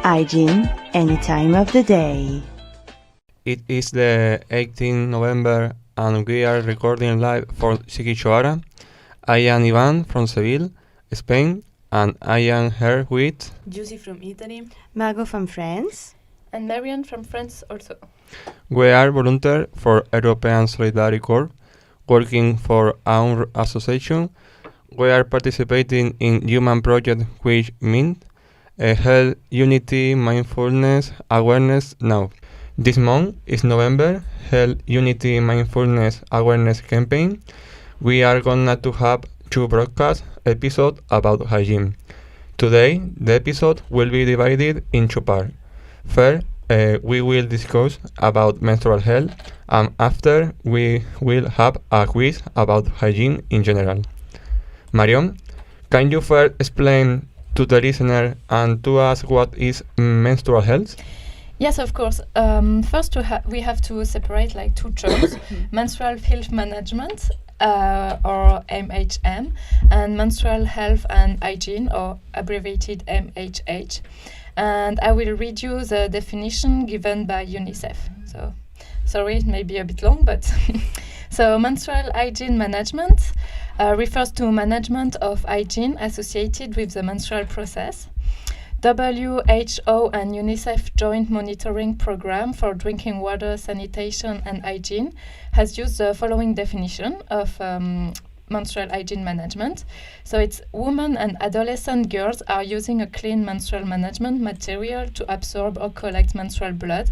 hygiene any time of the day. It is the 18th November and we are recording live for Chiquichoara. I am Ivan from Seville, Spain, and I am here with Juicy from Italy. Margot from France. And Marian from France also. We are volunteers for European Solidarity Corps, working for our association. We are participating in H.U.M.A.N project, which means Health, Unity, Mindfulness, Awareness Now. This month is November, Health, Unity, Mindfulness, Awareness campaign. We are gonna to have 2 broadcast episodes about hygiene. Today, the episode will be divided in 2 parts. First, we will discuss about menstrual health, and after we will have a quiz about hygiene in general. Marion, can you first explain to the listener and to us what is menstrual health? Yes, of course. First, we have to separate like 2 terms: menstrual health management, or MHM, and menstrual health and hygiene, or abbreviated MHH. And I will read you the definition given by UNICEF. So, sorry, it may be a bit long, but so menstrual hygiene management refers to management of hygiene associated with the menstrual process. WHO and UNICEF joint monitoring program for drinking water, sanitation and hygiene has used the following definition of menstrual hygiene management. So it's women and adolescent girls are using a clean menstrual management material to absorb or collect menstrual blood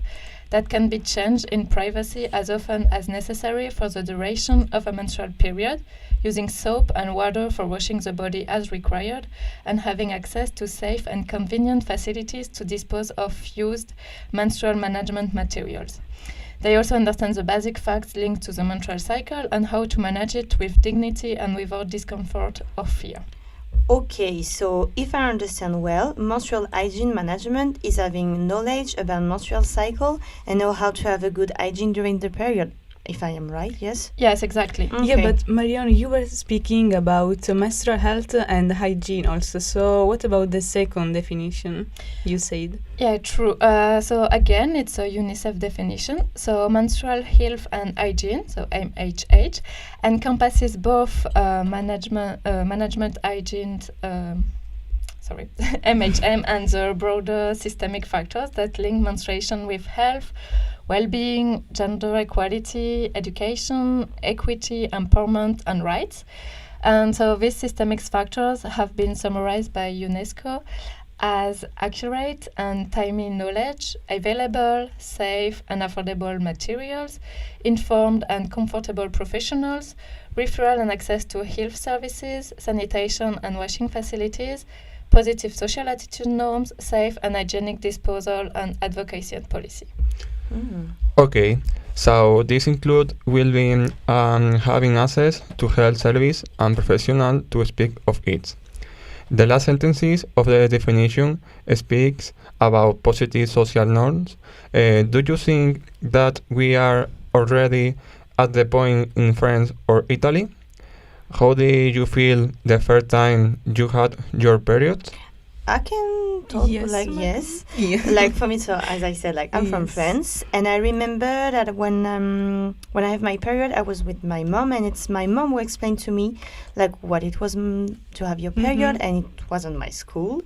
that can be changed in privacy as often as necessary for the duration of a menstrual period, using soap and water for washing the body as required, and having access to safe and convenient facilities to dispose of used menstrual management materials. They also understand the basic facts linked to the menstrual cycle and how to manage it with dignity and without discomfort or fear. Okay, so if I understand well, menstrual hygiene management is having knowledge about menstrual cycle and know how to have a good hygiene during the period. If I am right, yes? Yes, exactly. Okay. Yeah, but Marion, you were speaking about menstrual health and hygiene also. So what about the second definition you said? Yeah, true. So again, it's a UNICEF definition. So menstrual health and hygiene, so MHH, encompasses both management hygiene, MHM, and the broader systemic factors that link menstruation with health, well-being, gender equality, education, equity, empowerment, and rights. And so these systemic factors have been summarized by UNESCO as accurate and timely knowledge, available, safe and affordable materials, informed and comfortable professionals, referral and access to health services, sanitation and washing facilities, positive social attitude norms, safe and hygienic disposal, and advocacy and policy. Okay, so this include will be having access to health service and professional to speak of it. The last sentences of the definition speaks about positive social norms. Do you think that we are already at the point in France or Italy? How did you feel the first time you had your period? I can talk Yes. yes. Yeah. Like for me, so as I said, like I'm from Yes. France, and I remember that when I have my period, I was with my mom, and it's my mom who explained to me like what it was to have your period, and it wasn't my school,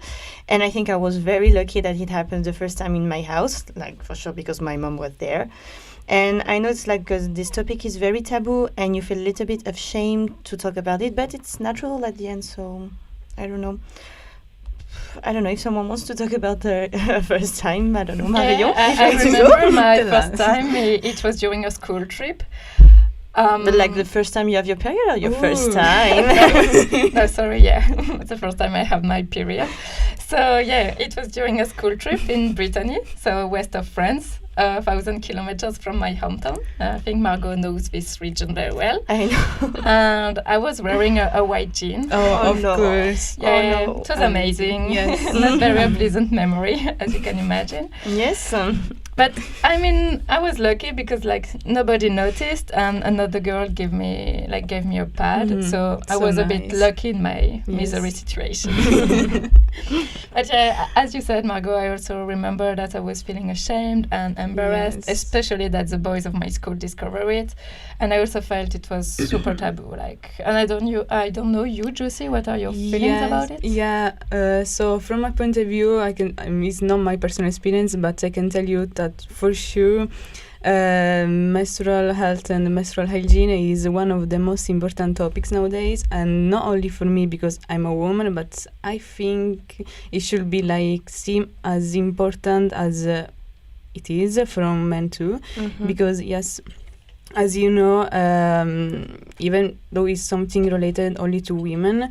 and I think I was very lucky that it happened the first time in my house, like for sure because my mom was there. And I know it's like because this topic is very taboo, and you feel a little bit of shame to talk about it, but it's natural at the end. So I don't know. I don't know if someone wants to talk about the first time. I don't know, Marion. I remember my first time. It was during a school trip. But like the first time you have your period or your first time? No, sorry, yeah. The first time I have my period. So yeah, it was during a school trip in Brittany, so west of France, 1,000 kilometers from my hometown. I think Margot knows this region very well. I know. And I was wearing a white jean. Oh, of no. course. Yeah, no. it was amazing. Yes. Not very pleasant memory, as you can imagine. Yes. But I mean, I was lucky because like nobody noticed, and another girl gave me a pad, so I was a bit lucky in my misery situation. But as you said, Margot, I also remember that I was feeling ashamed and embarrassed, especially that the boys of my school discovered it, and I also felt it was super taboo. Like, and I don't know you, Josie. What are your feelings about it? Yeah. So from my point of view, it's not my personal experience, but I can tell you that for sure, menstrual health and menstrual hygiene is one of the most important topics nowadays, and not only for me because I'm a woman, but I think it should be like seen as important as it is from men too, because yes, as you know, even though it's something related only to women,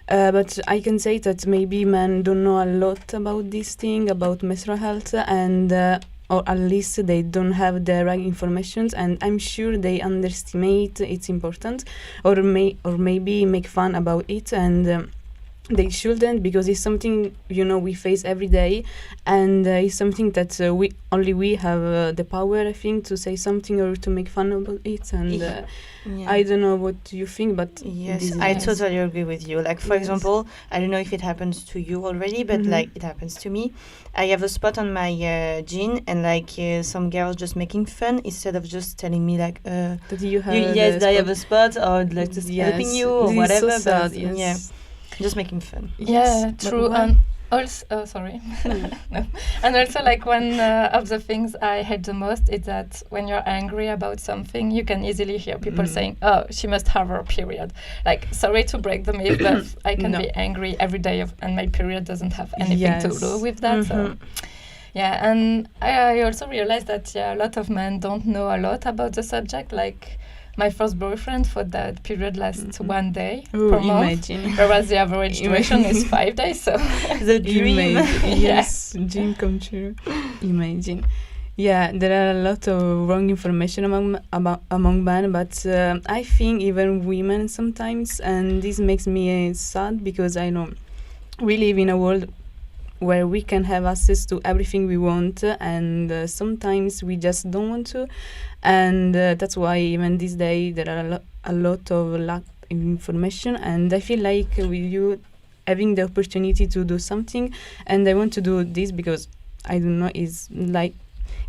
but I can say that maybe men don't know a lot about this thing, about menstrual health, and or at least they don't have the right information, and I'm sure they underestimate its importance, or maybe make fun about it, and they shouldn't, because it's something we face every day, and it's something that we have the power, I think, to say something or to make fun about it, and I don't know what you think, but yes, I totally agree with you. Like, for example, I don't know if it happens to you already, but like it happens to me. I have a spot on my jean, and like some girls just making fun instead of just telling me like that you have I have a spot, or like just helping you or whatever. So sad, yeah, just making fun. Yeah, true. And also, sorry. No. And also, like, one of the things I hate the most is that when you're angry about something, you can easily hear people saying, "Oh, she must have her period." Like, sorry to break the myth, but I can be angry every day, and my period doesn't have anything to do with that. So, yeah, and I also realized that a lot of men don't know a lot about the subject. Like, my first boyfriend thought that period lasts 1 day per month, whereas the average duration is 5 days. So the dream, yes, dream come true. Imagine. Yeah, there are a lot of wrong information among men, but I think even women sometimes, and this makes me sad because I know we live in a world where we can have access to everything we want, and sometimes we just don't want to, and that's why even this day there are a lot of lack of information, and I feel like with you having the opportunity to do something, and I want to do this because I don't know, it's like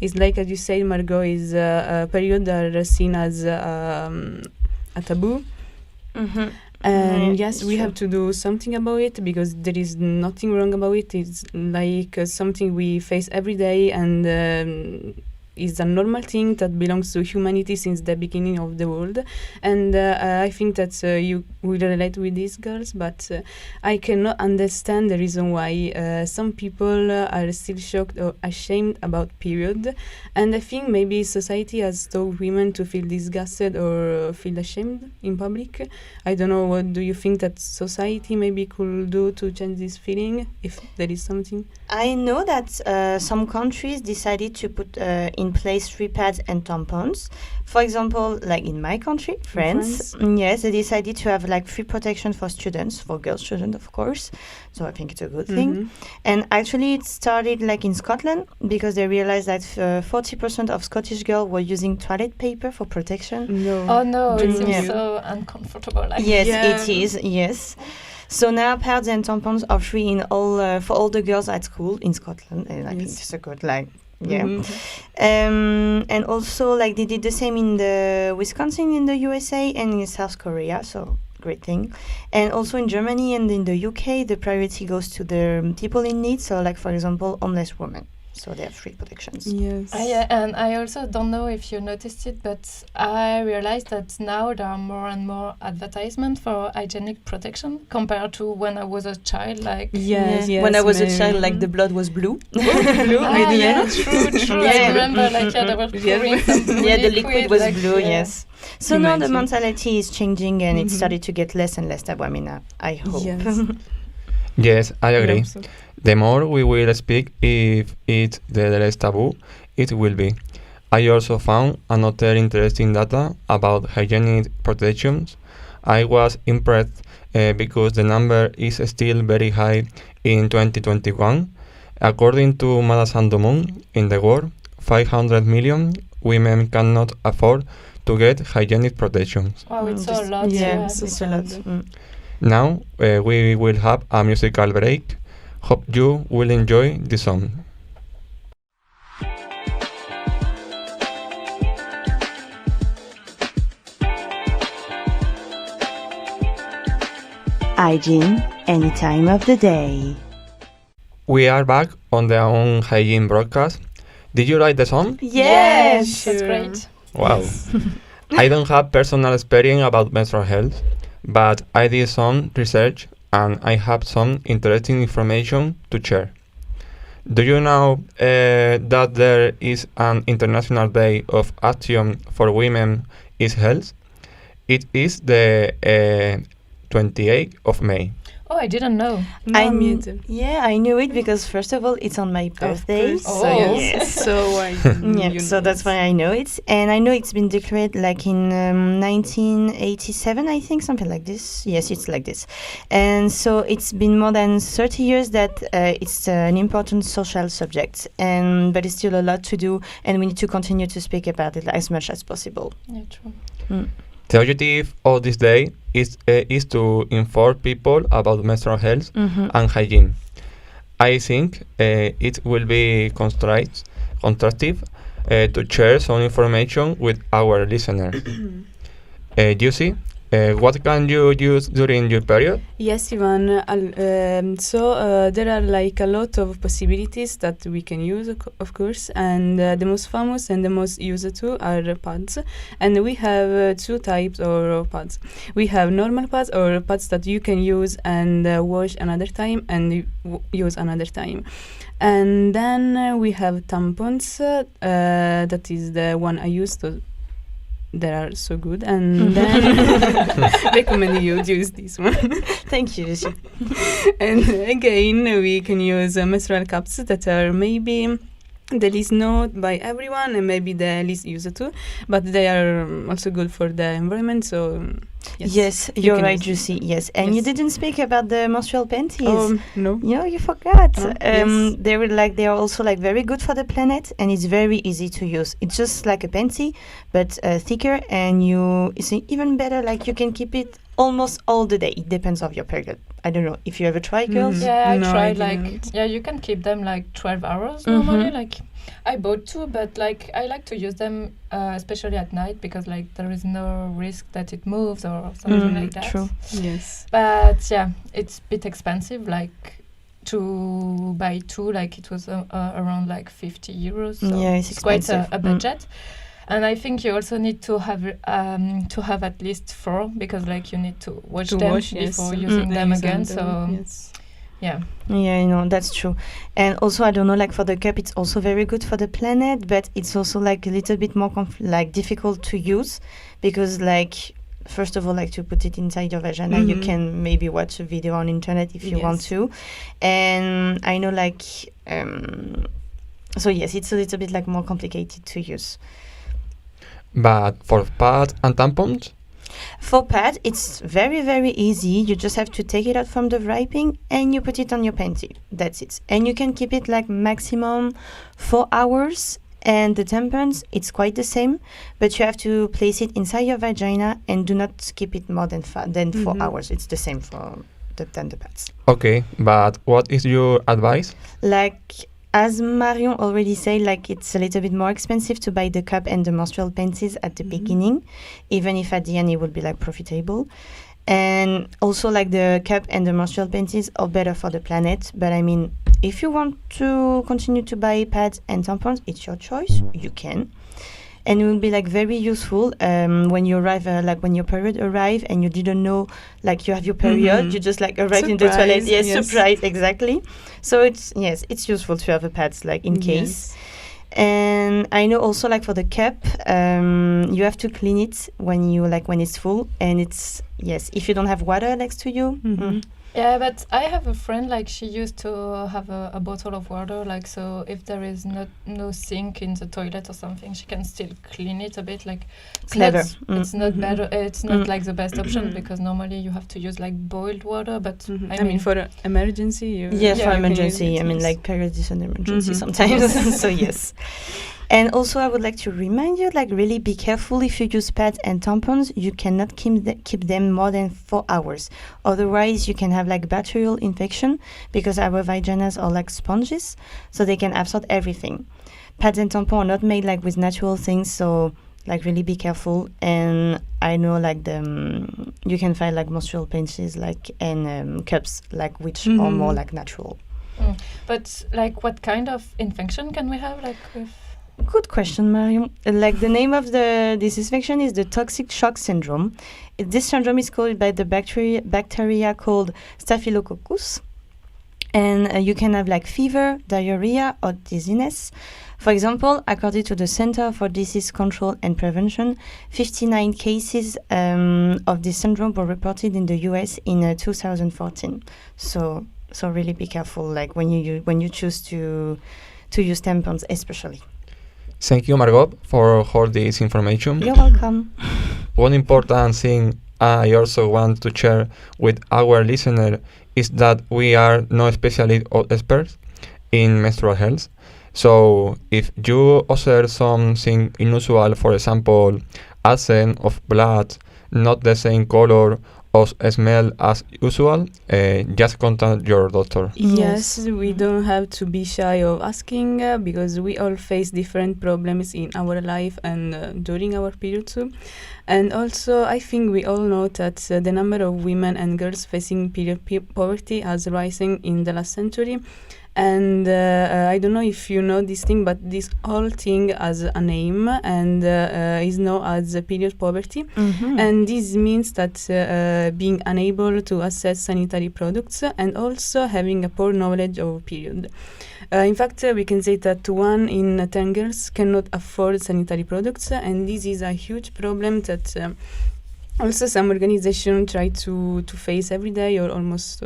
as you said, Margot, is a period that are seen as a taboo. And yes, we have to do something about it because there is nothing wrong about it. It's like something we face every day, and is a normal thing that belongs to humanity since the beginning of the world. And I think that you will relate with these girls, but I cannot understand the reason why some people are still shocked or ashamed about period. And I think maybe society has taught women to feel disgusted or feel ashamed in public. I don't know, what do you think that society maybe could do to change this feeling, if there is something? I know that some countries decided to put in place free pads and tampons. For example, like in my country, France, yes, they decided to have like free protection for students, for girl students, of course. So I think it's a good thing. And actually, it started like in Scotland because they realized that 40% of Scottish girls were using toilet paper for protection. No. Oh no, it seems so uncomfortable. Like. Yes, it is. Yes. So now pads and tampons are free in all for all the girls at school in Scotland, and I think it's a good and also like they did the same in the Wisconsin in the USA and in South Korea, so great thing. And also in Germany and in the UK, the priority goes to the people in need. So like, for example, homeless women. So they have free protections. Yes. And I also don't know if you noticed it, but I realized that now there are more and more advertisements for hygienic protection compared to when I was a child. Like when I was a child, like the blood was blue. True. I remember like they were pouring some blue the liquid was like, blue. Yes. So Imagine. Now the mentality is changing, and it started to get less and less taboo. I mean, I hope. Yes, I agree. The more we will speak, if it's the less taboo it will be. I also found another interesting data about hygienic protections. I was impressed because the number is still very high in 2021. According to H.U.M.A.N in the world, 500 million women cannot afford to get hygienic protections. Wow, it's a lot. Yeah, Yes, it's a lot. Now we will have a musical break. Hope you will enjoy the song. Hygiene, any time of the day. We are back on the own hygiene broadcast. Did you like the song? Yes, That's sure. great. Wow. I don't have personal experience about menstrual health, but I did some research and I have some interesting information to share. Do you know that there is an International Day of Action for Women is Health? It is the 28th of May. Oh, I didn't know. I knew Yeah, I knew it because first of all, it's on my birthday. So Oh. yes. So Yeah, so that's why I know it, and I know it's been declared like in 1987, I think, something like this. Yes, it's like this, and so it's been more than 30 years that it's an important social subject, and but it's still a lot to do, and we need to continue to speak about it as much as possible. Yeah, true. The objective of this day is to inform people about menstrual health and hygiene. I think it will be constructive to share some information with our listeners. Juicy, what can you use during your period? Yes, Ivan. So there are like a lot of possibilities that we can use, of course, and the most famous and the most used to are pads. And we have two types of pads. We have normal pads or pads that you can use and wash another time and use another time. And then we have tampons. That is the one I use to. They are so good, and then recommend you use this one. Thank you, Lucy. And again, we can use menstrual cups that are maybe the least known by everyone and maybe the least used to, but they are also good for the environment. So yes, you you're can right, use Juicy. Yes, and you Yes. didn't speak about the menstrual panties. No. No, you forgot. Oh, yes. They are also like very good for the planet, and it's very easy to use. It's just like a panty, but thicker, and it's even better. Like you can keep it almost all the day. It depends of your period. I don't know if you ever try, girls. Yeah, I No, I tried didn't. you can keep them like 12 hours normally. Like I bought two, but like I like to use them especially at night because like there is no risk that it moves or something like that. True. Yes. But yeah, it's a bit expensive. Like to buy two, like it was around like 50 euros. So Yeah, it's quite expensive. a budget. And I think you also need to have at least 4 because like you need to wash them before using them again. So yes. yeah. Yeah, I know, that's true. And also, I don't know, like for the cup, it's also very good for the planet, but it's also like a little bit more difficult to use because like, first of all, like to put it inside your vagina, you can maybe watch a video on internet if you want to. And I know like, so yes, it's a little bit like more complicated to use. But for pads and tampons? For pad, it's very, very easy. You just have to take it out from the wrapping and you put it on your panty. That's it. And you can keep it like maximum 4 hours. And the tampons, it's quite the same, but you have to place it inside your vagina and do not keep it more than 4 hours. It's the same for than the pads. Okay, but what is your advice? Like, as Marion already said, like it's a little bit more expensive to buy the cup and the menstrual panties at the beginning, even if at the end it will be like profitable. And also like the cup and the menstrual panties are better for the planet. But I mean, if you want to continue to buy pads and tampons, it's your choice. You can. And it will be like very useful when you arrive, like when your period arrive and you didn't know like you have your period, you just like arrive in the toilet. Yes, surprise, exactly. So it's useful to have a pads like in case. And I know also like for the cup, you have to clean it when it's full, and it's if you don't have water next to you. Yeah, but I have a friend, like she used to have a bottle of water, like so if there is no sink in the toilet or something, she can still clean it a bit. Like clever. It's not better. It's not like the best option because normally you have to use like boiled water. But I mean for emergency. For emergency. I mean like period is an emergency sometimes. So yes. And also, I would like to remind you, like, really be careful if you use pads and tampons. You cannot keep them more than 4 hours. Otherwise, you can have like bacterial infection because our vaginas are like sponges, so they can absorb everything. Pads and tampons are not made like with natural things, so like really be careful. And I know like you can find like menstrual pinches like and cups like which are more like natural. But like, what kind of infection can we have like with? Good question, Marion. Like the name of this infection is the toxic shock syndrome. This syndrome is caused by the bacteria called Staphylococcus, and you can have like fever, diarrhea, or dizziness. For example, according to the Center for Disease Control and Prevention, 59 cases of this syndrome were reported in the US in 2014. So really be careful, like when you choose to use tampons, especially. Thank you, Margot, for all this information. You're welcome. One important thing I also want to share with our listener is that we are no specialists or experts in menstrual health. So if you observe something unusual, for example, absence of blood, not the same color or smell as usual, just contact your doctor. Yes, we don't have to be shy of asking because we all face different problems in our life and during our period too. And also, I think we all know that the number of women and girls facing period poverty has risen in the last century. And I don't know if you know this thing, but this whole thing has a name and is known as period poverty. And this means that being unable to access sanitary products and also having a poor knowledge of period. In fact, we can say that 1 in 10 girls cannot afford sanitary products, and this is a huge problem that also some organizations try to face every day or almost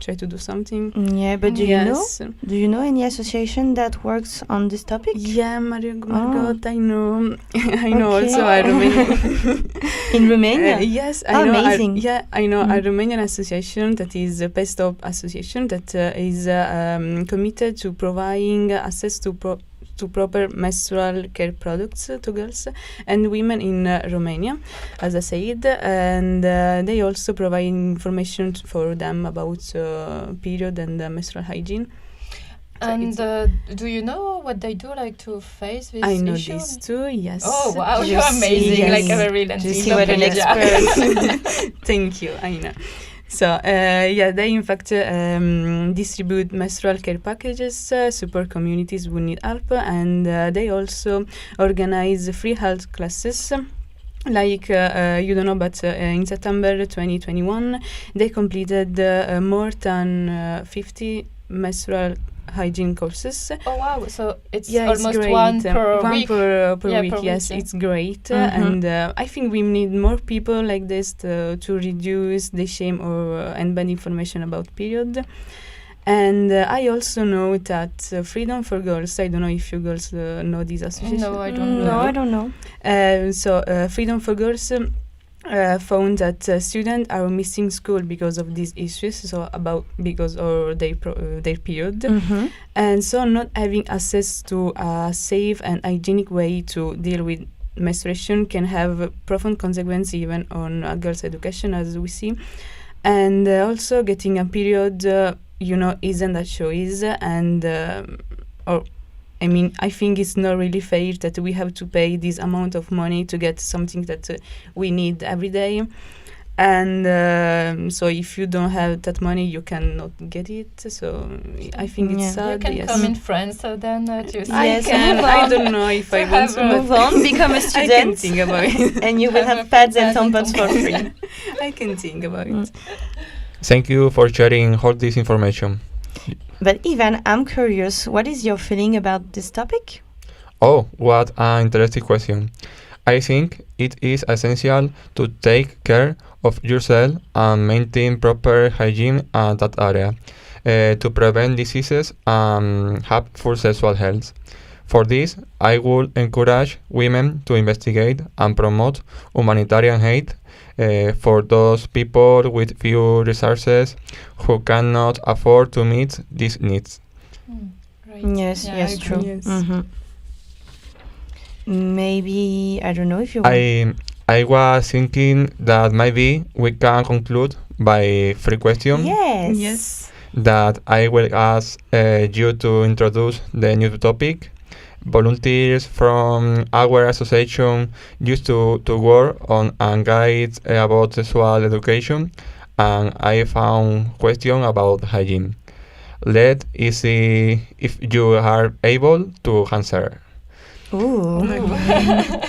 try to do something. Yeah, but do you know any association that works on this topic? Yeah, Margot, I know. I know also a Romanian. In Romania? Yes, I know. Amazing. I know a Romanian association that is a Best Stop association that is committed to providing access to proper menstrual care products to girls and women in Romania, as I said, and they also provide information for them about period and menstrual hygiene. And do you know what they do, like, to face this issue? I know this too, yes. Oh, wow, you're amazing. Yes. Like a real what an expert. Thank you, I know. So, they in fact distribute menstrual care packages, support communities who need help, and they also organize free health classes. Like, you don't know, but in September 2021, they completed more than 50 menstrual hygiene courses. Oh wow, so it's it's almost great. one per week. Per Yeah, week, per yes, week, yeah. it's great. And I think we need more people like this to reduce the shame and bad information about period. And I also know that Freedom for Girls, I don't know if you girls know this association. No, I don't know. No, I don't know. So Freedom for Girls found that students are missing school because of these issues, because of their period, and so not having access to a safe and hygienic way to deal with menstruation can have profound consequences even on a girl's education, as we see. And also getting a period, isn't a choice, and I think it's not really fair that we have to pay this amount of money to get something that we need every day. And so if you don't have that money, you cannot get it. So I think it's sad. You can come in France, so then choose. I can. I don't know if I want to move on, become a student. I can think about it. And you will have pads and tampons for free. I can think about it. Thank you for sharing all this information. But Ivan, I'm curious, what is your feeling about this topic? Oh, what an interesting question. I think it is essential to take care of yourself and maintain proper hygiene at that area to prevent diseases and have full sexual health. For this, I would encourage women to investigate and promote humanitarian aid for those people with few resources who cannot afford to meet these needs. Right. Yes, Yeah, true. Yes. maybe, I don't know if you want. I was thinking that maybe we can conclude by 3 questions Yes. that I will ask you to introduce the new topic. Volunteers from our association used to work on a guide about sexual education, and I found question about hygiene. Let's see if you are able to answer. Ooh.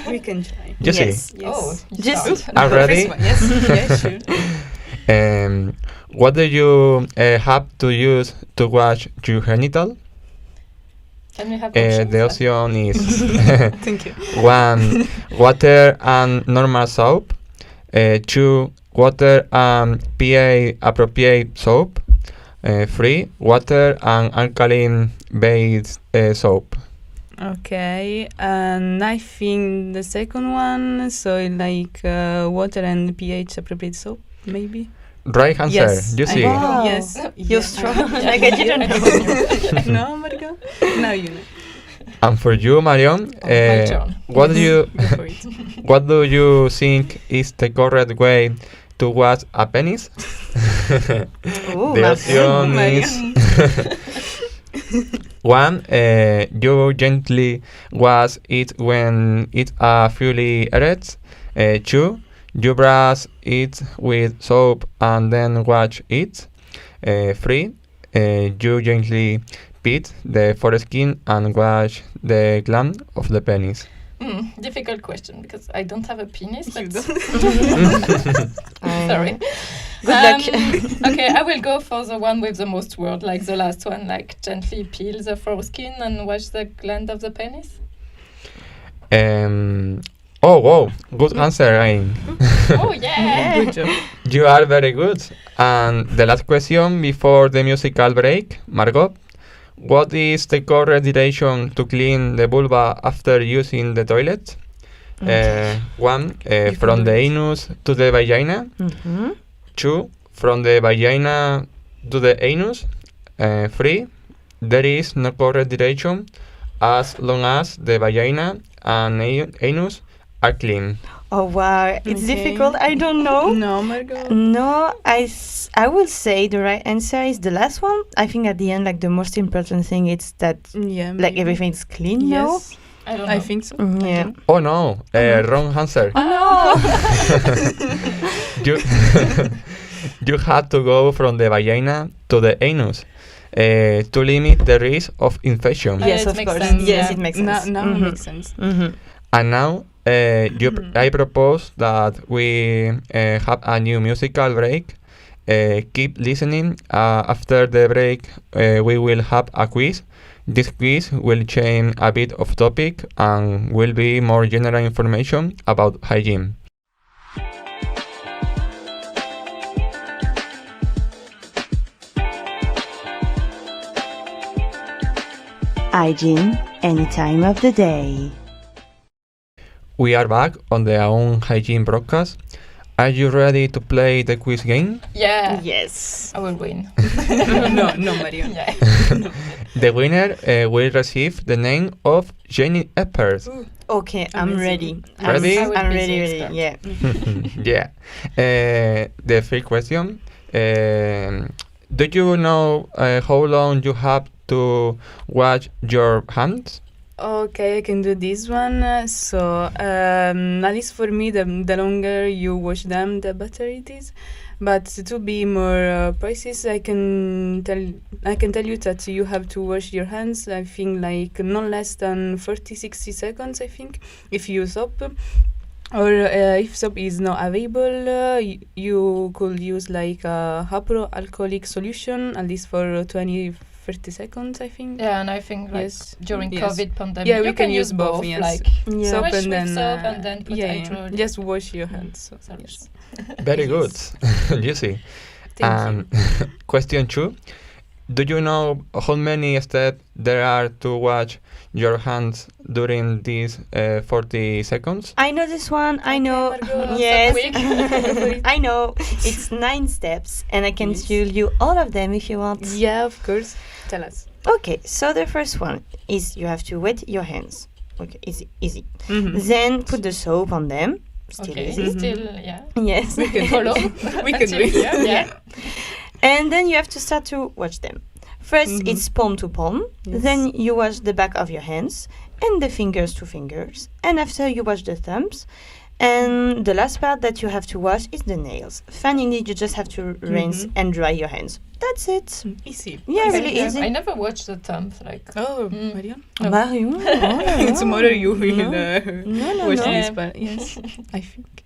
We can try. Jessie, Yes. Oh, you Just start. are ready? Yes. Yes, sure. What do you have to use to wash your genital? Can we have options? The option is Thank you. 1. Water and normal soap. 2. Water and pH appropriate soap. 3. Water and alkaline based soap. Okay, and I think the second one, so like water and pH appropriate soap, maybe. Right answer. Yes, You I see. know. Wow. Yes, You're yeah. strong. Yeah, Like I didn't know. No, Margot. Now you know. And for you, Marion, my turn. what do you Go for it. what do you think is the correct way to wash a penis? Ooh, The Marion. option is 1. You gently wash it when it's fully erect. 2. You brush it with soap and then wash it. 3. You gently pit the foreskin and wash the gland of the penis. Difficult question because I don't have a penis. You But don't. sorry. Good luck. Okay, I will go for the one with the most word, like the last one, like gently peel the foreskin and wash the gland of the penis. Oh, wow. Good answer, Ain. Oh yeah! Good job. You are very good. And the last question before the musical break, Margot. What is the correct direction to clean the vulva after using the toilet? 1. From the anus to the vagina. Mhm. 2. From the vagina to the anus. 3. There is no correct direction as long as the vagina and anus are clean. Oh wow, it's Okay. difficult. I don't know. No, Margot. No, I will say the right answer is the last one. I think at the end, like the most important thing is that Yeah. like maybe. everything's clean. No. Yes. I don't know. I think so. Yeah. Oh no, wrong answer. No. You, you have to go from the vagina to the anus to limit the risk of infection. Yes, it of makes course. sense, Yes, yeah. it makes Now, sense. now Mhm. it makes sense. Mhm. And now I propose that we have a new musical break. Keep listening. After the break, we will have a quiz. This quiz will change a bit of topic and will be more general information about hygiene. Hygiene any time of the day. We are back on the AUM Hygiene broadcast. Are you ready to play the quiz game? Yeah. Yes. I will win. No, Marion. Yeah. The winner will receive the name of Jenny Eppers. Okay, I'm Amazing. ready. Ready? I will I'm be ready. the Ready. expert. Yeah. Yeah. The first question. Do you know how long you have to wash your hands? Okay, I can do this one. At least for me, the longer you wash them, the better it is. But to be more precise, I can tell you that you have to wash your hands. I think like not less than 40-60 seconds. I think if you use soap, or if soap is not available, you could use like a alcoholic solution at least for 20-30 seconds. I think. Yeah, and I think like Yes. during Yes. COVID pandemic, Yeah, you we can use both, both. yes. Like Yeah. Soap wash and with then soap and then put hydrogen. just wash your hands. So, Yes. Very good. Yes. You see. Thank you. Question 2. Do you know how many steps there are to wash your hands during these 40 seconds? I know this one. I know. Margot, so Yes. quick. I know. It's 9 steps, and I can Yes. tell you all of them if you want. Yeah, of course. Tell us. Okay, so the first one is you have to wet your hands. Okay, easy. Then put the soap on them. Still easy. Still, yeah. Yes. We can follow. We can do it. Yeah. And then you have to start to wash them. First, it's palm to palm. Yes. Then you wash the back of your hands and the fingers to fingers. And after you wash the thumbs. And the last part that you have to wash is the nails. Finally, you just have to rinse and dry your hands. That's it. Easy. Yeah, Okay, really easy. I never watched the thumbs. Like, Oh, Marion. no. Marion. Tomorrow you will No, watch no. this part. Yes, I think.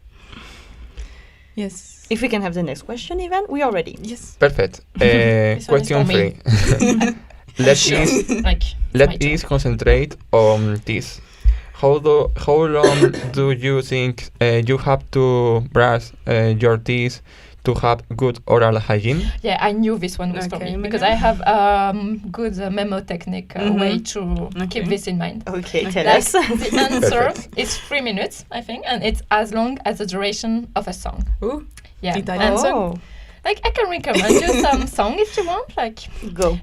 Yes. If we can have the next question, Ivan, we are ready. Yes. Perfect. This one is Question for me. 3. Let's like Let us concentrate on this. How long do you think you have to brush your teeth to have good oral hygiene? Yeah, I knew this one was for Okay, me because Maria? I have good memo technique way to keep this in mind. Okay, tell Like us. the answer Perfect. is 3 minutes, I think, and it's as long as the duration of a song. Ooh. Yeah, Italian and song? Oh, like I can recommend you some song if you want. Like go.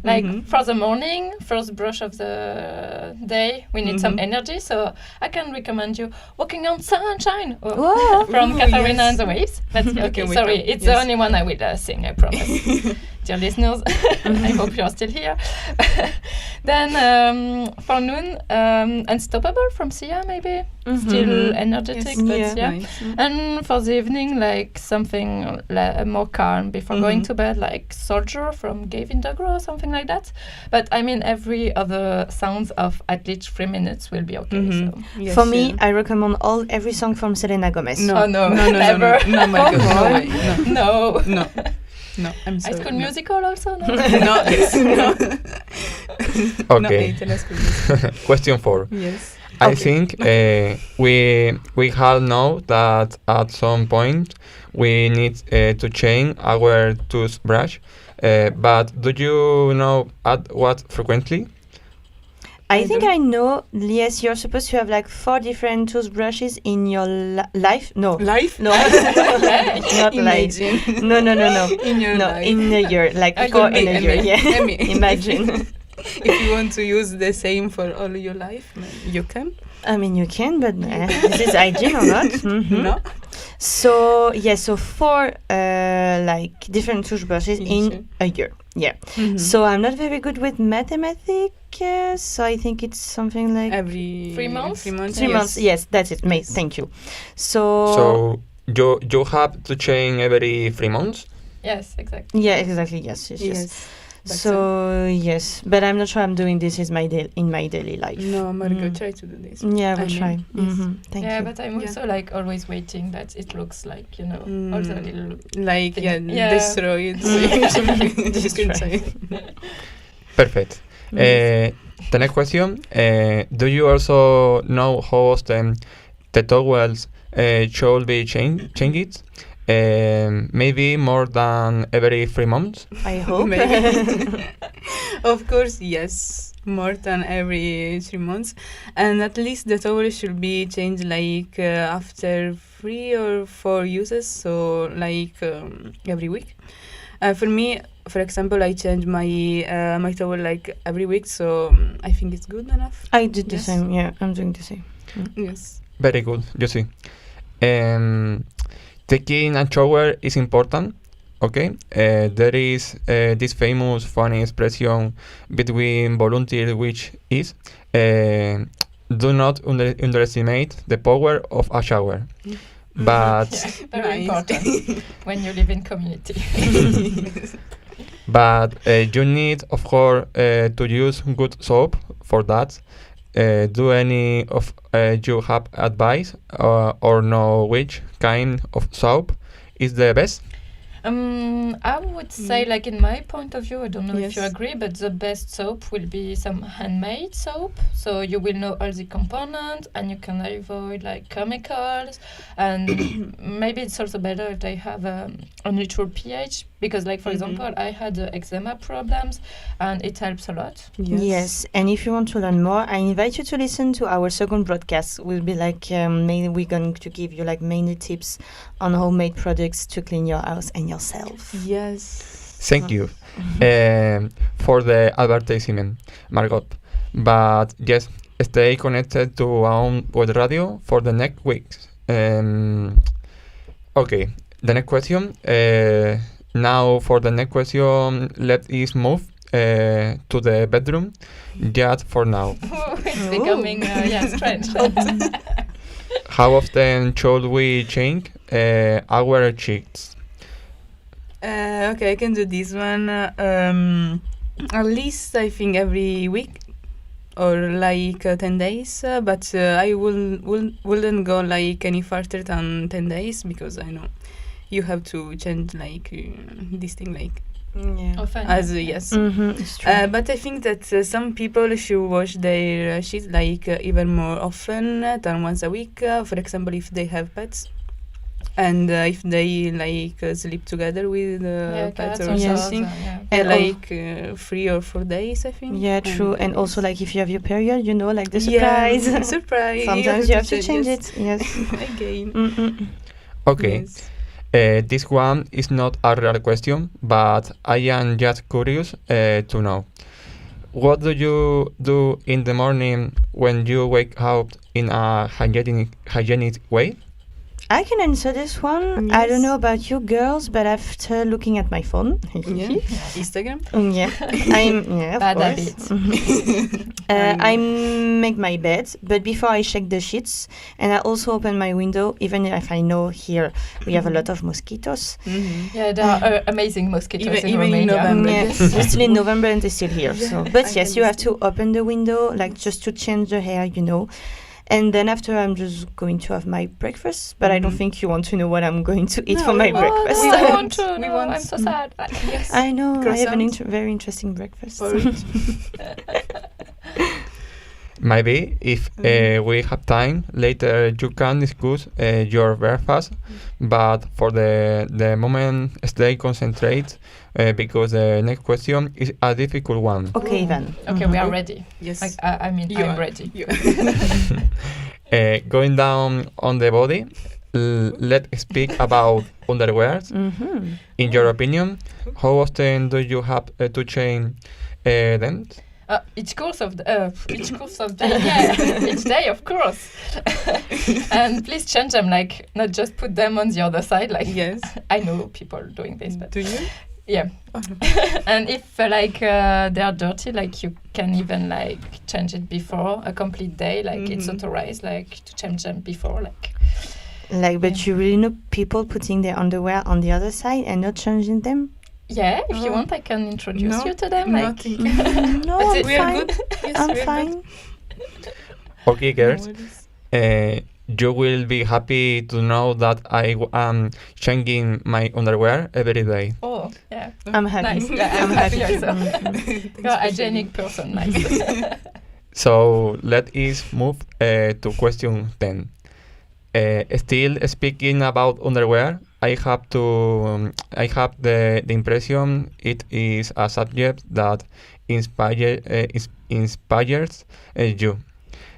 for the morning, first brush of the day, we need some energy. So I can recommend you "Walking on Sunshine" Whoa. from Ooh, Katarina yes. and the Waves. But okay, wake sorry, up. it's the Yes. only one I will sing. I promise. Dear listeners, I hope you are still here. Then for noon, Unstoppable from Sia, maybe. Still energetic, Yes. but Yeah. yeah. Nice. And for the evening, like something more calm before going to bed, like Soldier from Gavin Duggar or something like that. But I mean, every other sounds of at least 3 minutes will be okay. So. Yes, For me, yeah. I recommend every song from Selena Gomez. No, Oh, no, no, never. no, my God, no, Come way, No. no, no. I'm High sorry. School no. Musical also, no? No, yes, no. Okay. No, tell us, please. Question 4. Yes. I think we all know that at some point we need to change our toothbrush, but do you know at what frequently? I think I know. Yes, you're supposed to have like 4 different toothbrushes in your life. No, Life? no, not life. Imagine. No. In your No, life. in a year, like I 4 could in be- a year. Yeah, Imagine. imagine. If you want to use the same for all your life, you can. I mean, you can, but this is hygiene or not? No? So yeah, so 4 like different toothbrushes in a year. Yeah. So I'm not very good with mathematics, so I think it's something like Every 3 months? 3 months. 3 yes. months. Yes, that's it. Mate, thank you. So So you have to change every 3 months? Yes, exactly. yeah, exactly. Yes. Yes. That's So yes, but I'm not sure I'm doing this in my daily life. No, Margot, try to do this. Yeah, I we'll mean, try. yes. Thank Yeah, you. but I'm also like always waiting that it looks like, you know, all the little... Like, Yeah. destroy it. So you can Destroy. try. Perfect. The next question, do you also know how often the towels should be changed? Maybe more than every 3 months? I hope. Maybe. Of course, yes. More than every 3 months. And at least the towel should be changed like after 3 or 4 uses. So like every week. For me, for example, I change my towel like every week. So I think it's good enough. I did the Yes. same. Yeah, I'm doing the same. Yes. Very good, you see. Taking a shower is important, okay? There is this famous funny expression between volunteers, which is, do not underestimate the power of a shower. But Very Nice. important when you live in community. but you need, of course, to use good soap for that. Do any of you have advice or know which kind of soap is the best? I would say, like in my point of view, I don't know if you Yes. agree, but the best soap will be some handmade soap. So you will know all the components and you can avoid like chemicals. And maybe it's also better if they have a neutral pH because, like for example, I had eczema problems and it helps a lot. Yes, and if you want to learn more, I invite you to listen to our second broadcast. We'll be like, we're going to give you like mainly tips on homemade products to clean your house and yourself. Yes. Thank you for the advertisement, Margot. But yes, stay connected to AUM Web Radio for the next weeks. Okay, the next question. Now for the next question, let us move to the bedroom, just for now. It's becoming strange. How often should we change our sheets? Okay, I can do this one. At least I think every week or like 10 days, but I wouldn't go like any further than 10 days because I know you have to change like this thing like Often. as yes. It's true. But I think that some people should wash their sheets like even more often than once a week. For example, if they have pets. And if they like sleep together with pets or something, And like 3 or 4 days, I think. Yeah, true. And also, like, if you have your period, you know, like the surprise. Yeah, surprise. Sometimes you have to change it. Yes. Again. Okay. Yes. This one is not a real question, but I am just curious to know. What do you do in the morning when you wake up in a hygienic way? I can answer this one. Yes. I don't know about you girls, but after looking at my phone, Instagram. Of Bad course. habit. I make my bed, but before I check the sheets, and I also open my window, even if I know here we have a lot of mosquitoes. Yeah, there are amazing mosquitoes in Even in Romania. November. Yes, we're still in November and they're still here. So, but I yes, can you have to open the window, like just to change the air, you know. And then after, I'm just going to have my breakfast. But I don't think you want to know what I'm going to eat for my breakfast. We want to. We No, want I'm so sad. Yes. I know. I have an Croissant. very interesting breakfast. Maybe if we have time later, you can discuss your breakfast. But for the moment, stay concentrate because the next question is a difficult one. Okay, then. Okay, we are ready. Yes. Like, I mean, You I'm are. ready. Going down on the body, let's speak about underwear. In your opinion, how often do you have to change them? Each course of day, yeah, each day, of course. And please change them, like not just put them on the other side. Like Yes. I know people doing this, but Do you? yeah. And if they are dirty, like you can even like change it before a complete day. Like it's authorized, like to change them before, like. Like, but you really know people putting their underwear on the other side and not changing them? Yeah, if you want, I can introduce you to them. No, Like, thank you. No, But I'm We are fine. good. Yes, I'm we are fine. good. Okay, girls. No worries. You will be happy to know that I am changing my underwear every day. oh, yeah. I'm happy. Nice. Yeah, I'm happy also. Thanks You're a for hygienic person. Nice. So let us move to question 10. Still speaking about underwear, I have the impression it is a subject that inspires you.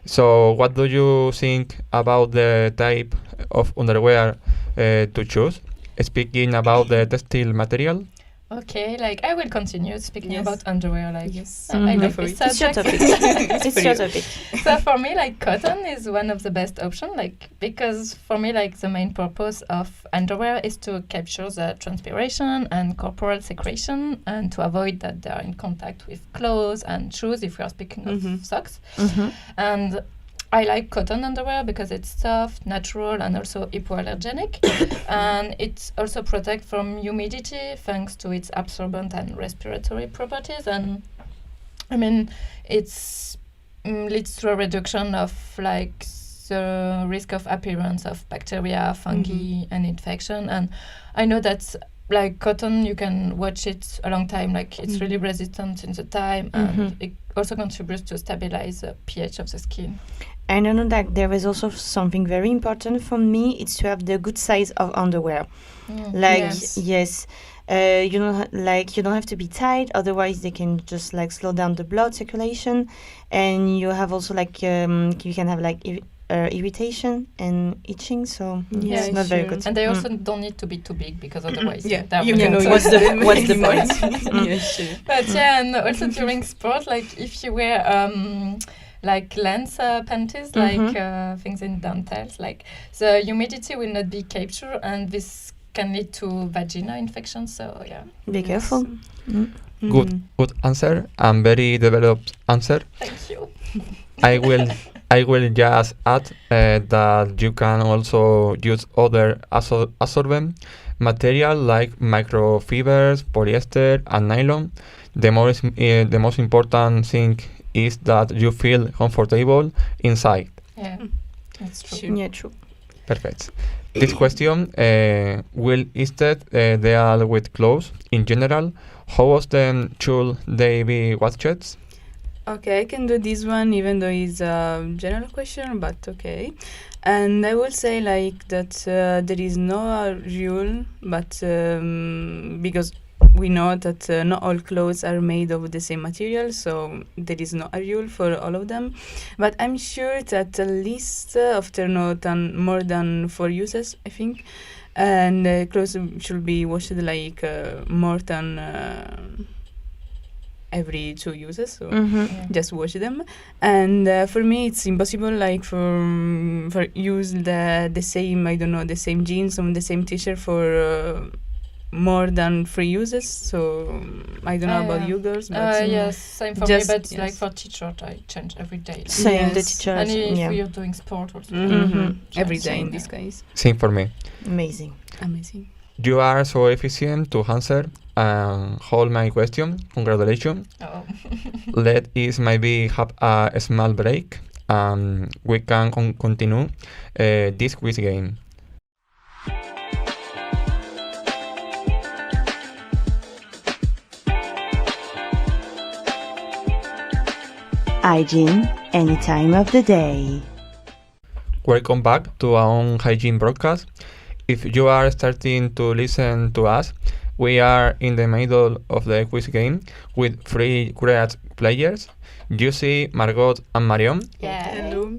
So what do you think about the type of underwear to choose? Speaking about the textile material. Okay, like I will continue speaking Yes. about underwear. Like Yes. I like For this it. It's your subject. topic. It's for your you. topic. So for me, like cotton is one of the best options. Like because for me, like the main purpose of underwear is to capture the transpiration and corporal secretion, and to avoid that they are in contact with clothes and shoes. If we are speaking of socks, and I like cotton underwear because it's soft, natural, and also hypoallergenic. And it also protects from humidity thanks to its absorbent and respiratory properties. And I mean, it's leads to a reduction of like the risk of appearance of bacteria, fungi, and infection. And I know that like cotton, you can watch it a long time. Like it's really resistant in the time, and it also contributes to stabilize the pH of the skin. And I know that there is also something very important for me. It's to have the good size of underwear. Like yes, you don't have to be tight. Otherwise, they can just like slow down the blood circulation, and you have also like you can have like irritation and itching. So Yeah, it's not very sure. good. And they also don't need to be too big because otherwise, Yeah, they're you really can what's always the- what's the point? Yes, sure. But yeah, and also during sport, like if you wear like lens panties, like things in dentals. Like the humidity will not be captured, and this can lead to vaginal infections. So yeah, Be careful. Good answer and very developed answer. thank you. I will just add that you can also use other absorbent material like microfibers, polyester, and nylon. The most important thing is that you feel comfortable inside. Yeah, that's true. Sure. Yeah, true. Perfect. This question will instead deal with clothes in general. How often should they be washed? Okay, I can do this one even though it's a general question, but okay. And I will say like that there is no rule, but because we know that not all clothes are made of the same material, so there is no rule for all of them. But I'm sure that at least after more than 4 uses, I think, and clothes should be washed like more than every 2 uses, so just wash them. And for me it's impossible like for use the same, I don't know, the same jeans or the same t-shirt for more than 3 uses. So I don't know about you girls, but yes, same for just- me, but yes. like for t-shirt I change every day. Same, the Yes. teachers. And if Yeah. you're doing sport also. every day in Same, this yeah. case. Same for me. Amazing. Amazing. You are so efficient to answer and hold my question. Congratulations. Oh. Let us maybe have a small break and we can continue this quiz game. Hygiene, any time of the day. Welcome back to our own hygiene broadcast. If you are starting to listen to us, we are in the middle of the quiz game with 3 great players, Juicy, Margot, and Marion. Yeah. Hello.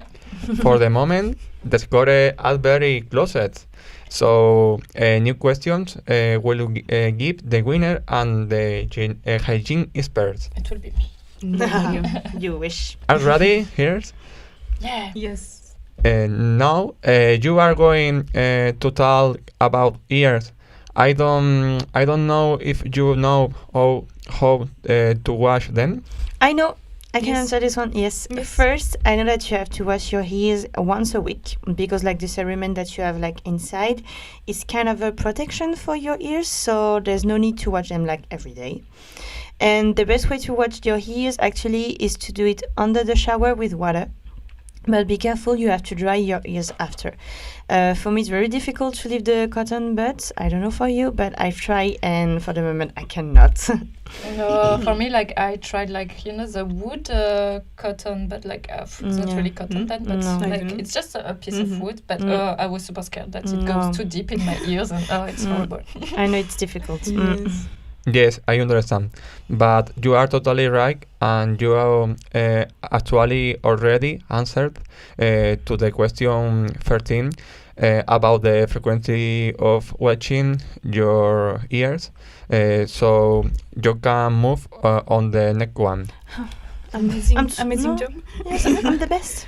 For the moment, the score are very close. So, new questions will give the winner and the hygiene experts. It will be me. You wish. Are ready? Here. Yeah. Yes. Now you are going to talk about ears. I don't know if you know how to wash them. I know. I can Yes. answer this one. Yes. Yes. First, I know that you have to wash your ears once a week because, like, the cerament that you have like inside is kind of a protection for your ears. So there's no need to wash them like every day. And the best way to wash your ears actually is to do it under the shower with water. But be careful, you have to dry your ears after. For me, it's very difficult to leave the cotton buds. I don't know for you, but I've tried, and for the moment, I cannot. No, for me, like I tried, like the wood cotton, but like it's not Yeah. really cotton then, but No. I like don't know. it's just a piece of wood. But I was super scared that it No. goes too deep in my ears, and it's horrible. I know it's difficult. Yes. Yes, I understand. But you are totally right, and you actually already answered to the question 13 about the frequency of washing your ears. So you can move on the next one. Amazing. I'm Amazing no. job. Yes, I'm the best.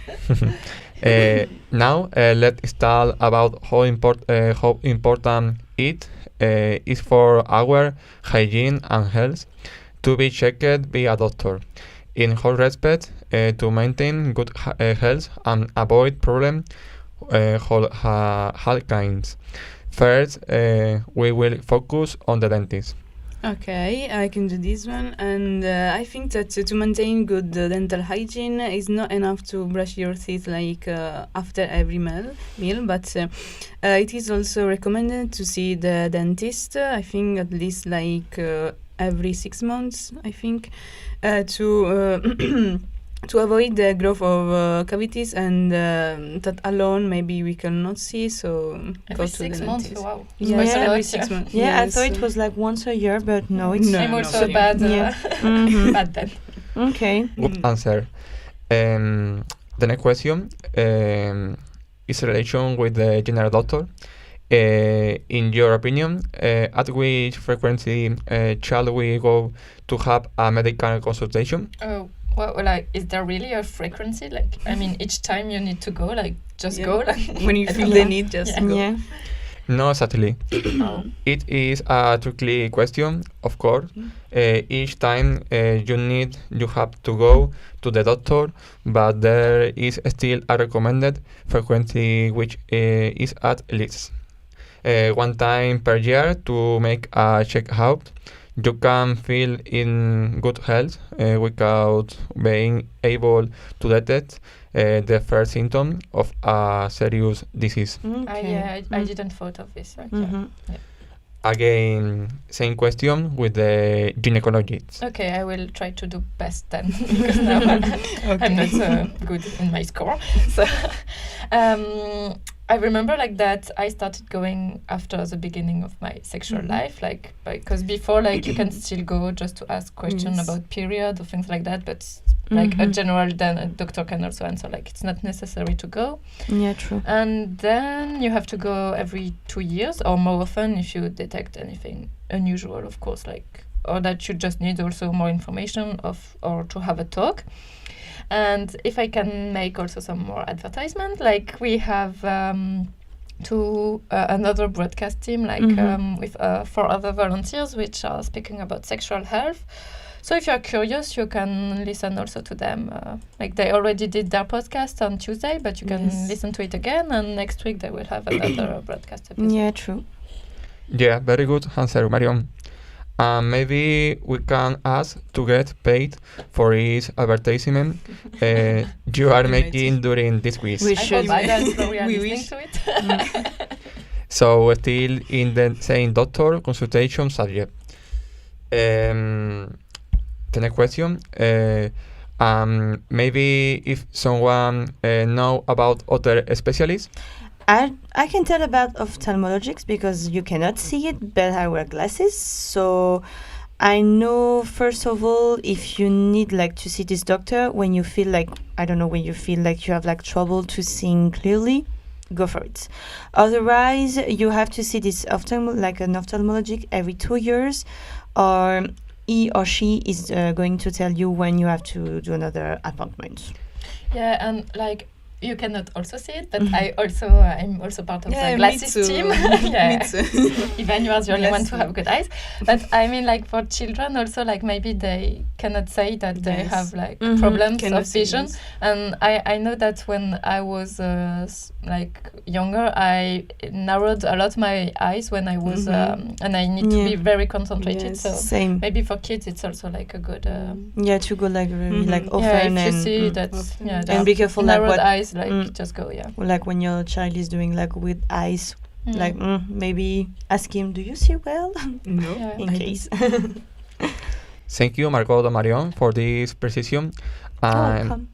Now let's start about how important it is for our hygiene and health to be checked by a doctor. In whole respect, to maintain good health and avoid problems, all kinds. First, we will focus on the dentist. Okay, I can do this one, and I think that to maintain good dental hygiene is not enough to brush your teeth like after every meal, but it is also recommended to see the dentist. I think at least like every 6 months. I think to to avoid the growth of cavities, and that alone maybe we cannot see. So go Every to 6 the months, dentist. wow. Yeah, Quite a every lot, 6 months. Yeah, I yes. thought it was like once a year, but no, it's No. I'm also sorry. bad, Yeah. Mhm. bad then. Okay. Good answer. The next question is in relation with the general doctor. In your opinion, at which frequency shall we go to have a medical consultation? Oh, Well, like, is there really a frequency? Like, I mean, each time you need to go, like, just go. Like, when you feel the need, just go. Yeah. No, exactly. Oh. It is a tricky question, of course. Each time you have to go to the doctor, but there is still a recommended frequency, which is at least one time per year to make a check-out. You can feel in good health without being able to detect the first symptom of a serious disease. I didn't thought of this. Like, yeah. Again, same question with the gynecologist. Okay, I will try to do best then, because now I'm not so good in my score. So I remember like that I started going after the beginning of my sexual life, like because before, like, you can still go just to ask questions about period or things like that, but like a general, then a doctor can also answer, like, it's not necessary to go. Yeah, true. And then you have to go every 2 years or more often if you detect anything unusual, of course, like, or that you just need also more information or to have a talk. And if I can make also some more advertisement, like we have another broadcast team, like with 4 other volunteers, which are speaking about sexual health. So if you're curious, you can listen also to them. Like they already did their podcast on Tuesday, but you can listen to it again, and next week they will have another broadcast episode. Yeah, true. Yeah, very good answer, Marion. Maybe we can ask to get paid for each advertisement you are making during this quiz. We I should. hope that Florian We listening wish. to it. So still in the same doctor consultation subject. The next question. Maybe if someone know about other specialists. I can tell about ophthalmologics because you cannot see it, but I wear glasses. So I know, first of all, if you need like to see this doctor when you feel like, I don't know, when you feel like you have like trouble to seeing clearly, go for it. Otherwise, you have to see this like an ophthalmologic every 2 years, or he or she is going to tell you when you have to do another appointment. Yeah, and like you cannot also see it, but I'm also part of the glasses team. Me too. Even you are the only one to have good eyes. But I mean, like for children also, like maybe they cannot say that they have like problems of vision. And I know that when I was like younger, I narrowed a lot my eyes when I was and I need to be very concentrated. So Same. maybe for kids it's also like a good To go like really like often if you and see that and be careful like narrowed what eyes, like just go, like when your child is doing like with eyes, like maybe ask him, do you see well? No. In case. Thank you, Margot and Marion, for this precision. Welcome.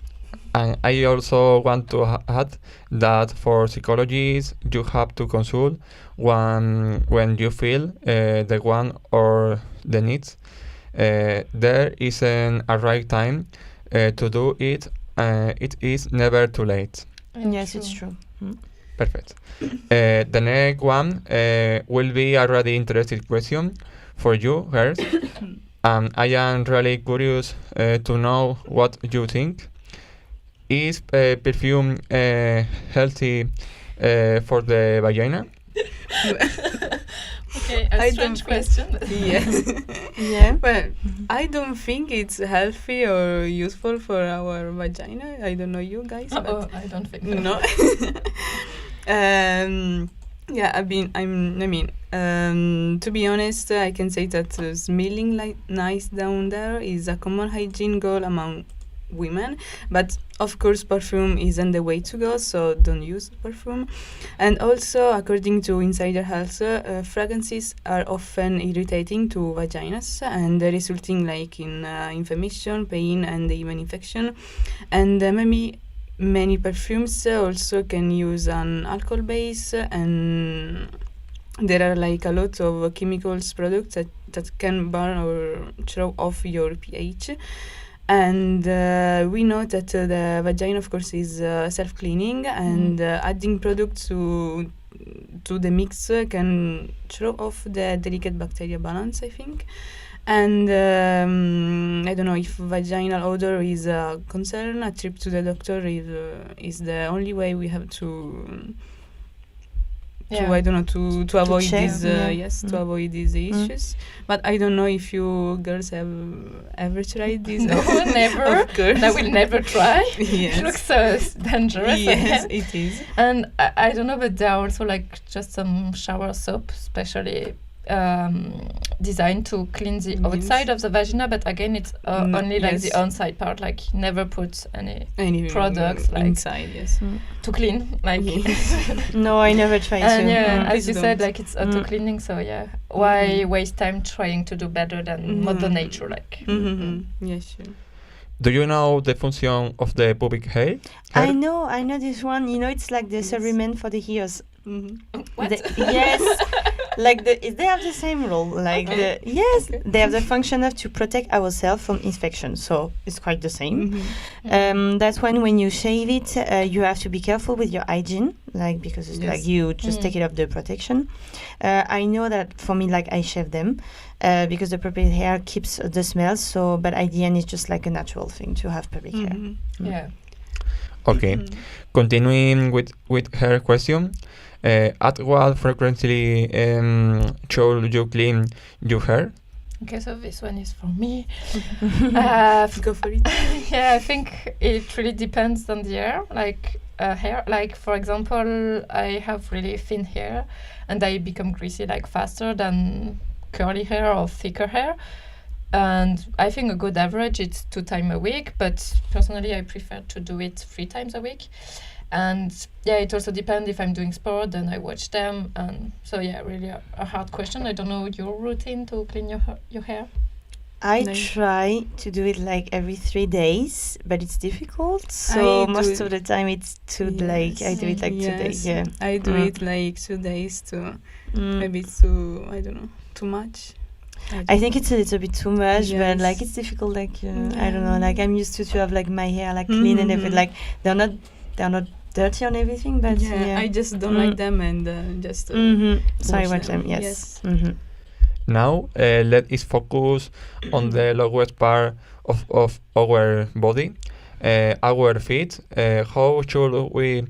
And I also want to add that for psychologists, you have to consult when you feel the one or the needs. There isn't a right time to do it. It is never too late. Yes, it's true. Perfect. The next one will be a really interesting question for you, girls. I am really curious to know what you think. Is perfume healthy for the vagina? Okay, a strange question. Yeah. Well, I don't think it's healthy or useful for our vagina. I don't know you guys. But I don't think so. no. To be honest, I can say that smelling like nice down there is a common hygiene goal among women, but of course perfume isn't the way to go, so don't use perfume. And also, according to Insider Health, fragrances are often irritating to vaginas and resulting like in inflammation, pain, and even infection. And maybe many perfumes also can use an alcohol base, and there are like a lot of chemicals products that can burn or throw off your pH. And we know that the vagina, of course, is self-cleaning, and adding products to to the mix can throw off the delicate bacterial balance, I think. And I don't know if vaginal odor is a concern. A trip to the doctor is the only way we have to I don't know to avoid these to avoid these issues. But I don't know if you girls have ever tried this. No, never. Of course, I will never try. Yes. It looks so dangerous. Yes, it is. And I don't know, but there are also like just some shower soap, especially designed to clean the outside of the vagina, but again it's only like the inside part, like never put any products like inside to clean, like No, I never tried and to. as you said, like it's auto cleaning, so why waste time trying to do better than Mother Nature, like Yes, sure. Do you know the function of the pubic hair? I know this one. You know, it's like the cerement for the ears. What? Yes, like they have the same role. Like they have the function of to protect ourselves from infection. So it's quite the same. That's when you shave it, you have to be careful with your hygiene, like because it's like you just take it off the protection. I know that for me, like I shave them because the pubic hair keeps the smell. So, but at the end, it's just like a natural thing to have pubic hair. Yeah. Okay, continuing with her question. At what frequency should you clean your hair? Okay, so this one is for me. Go for it. Yeah, I think it really depends on the hair. Like hair, like for example, I have really thin hair, and I become greasy like faster than curly hair or thicker hair. And I think a good average is 2 times a week, but personally I prefer to do it 3 times a week. And it also depends if I'm doing sport, then I watch them. And so really a hard question. I don't know your routine to clean your hair. I try to do it like every 3 days, but it's difficult. So most of the time it's I do it like 2 days. Yeah, I do it like 2 days too. Maybe it's too, I don't know, too much. I think it's a little bit too much, but like it's difficult. Like I don't know. Like I'm used to have like my hair like clean and everything. Like they're not dirty on everything, but I just don't like them and just so I watch them. Yes. Now let us focus on the lowest part of our body, our feet. How should we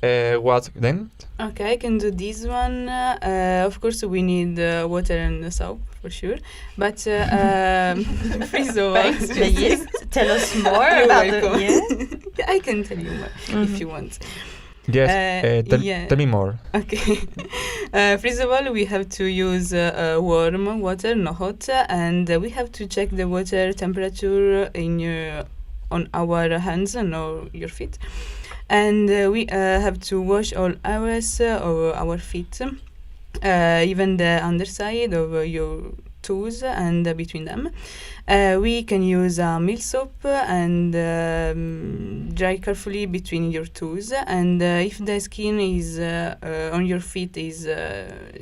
wash them? Okay, I can do this one. Of course, we need water and soap for sure. But first of all, yes, tell us more about it. I can tell you more if you want. Yes, tell me more. Okay. First of all, we have to use warm water, not hot, and we have to check the water temperature on our hands and your feet. And we have to wash all hours of our feet, even the underside of your toes and between them. We can use milk soap and dry carefully between your toes. And if the skin is on your feet is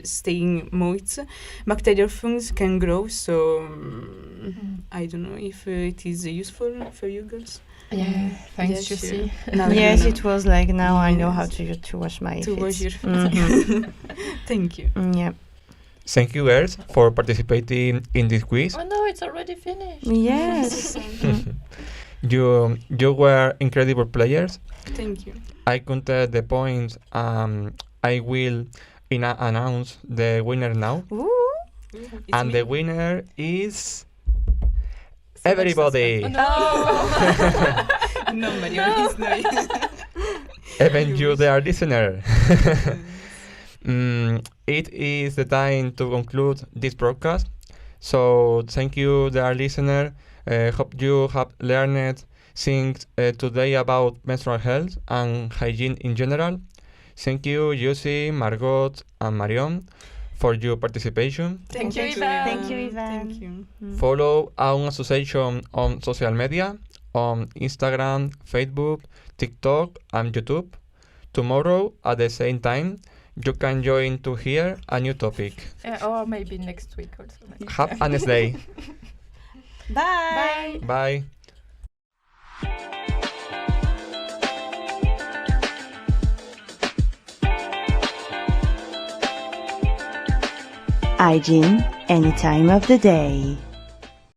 staying moist, bacterial fungus can grow. So I don't know if it is useful for you girls. Yeah, thanks, Lucy. Yes, it was like now I know how to wash my feet. Wash your feet. Thank you. Yeah. Thank you, girls, for participating in this quiz. Oh no, it's already finished. Yes. You were incredible players. Thank you. I counted the points. I will announce the winner now. Ooh. And the winner is everybody. Oh, no. Nobody is knowing. Even you, dear listener. It is the time to conclude this broadcast. So thank you, dear listener. Hope you have learned things today about menstrual health and hygiene in general. Thank you, Yusi, Margot, and Marion, for your participation. Thank you, Ivan. Thank you, Ivan. Thank you. Follow AUM Association on social media, on Instagram, Facebook, TikTok, and YouTube. Tomorrow, at the same time, you can join to hear a new topic. Or maybe next week also. Have a nice day. Bye. Bye. hygiene any time of the day.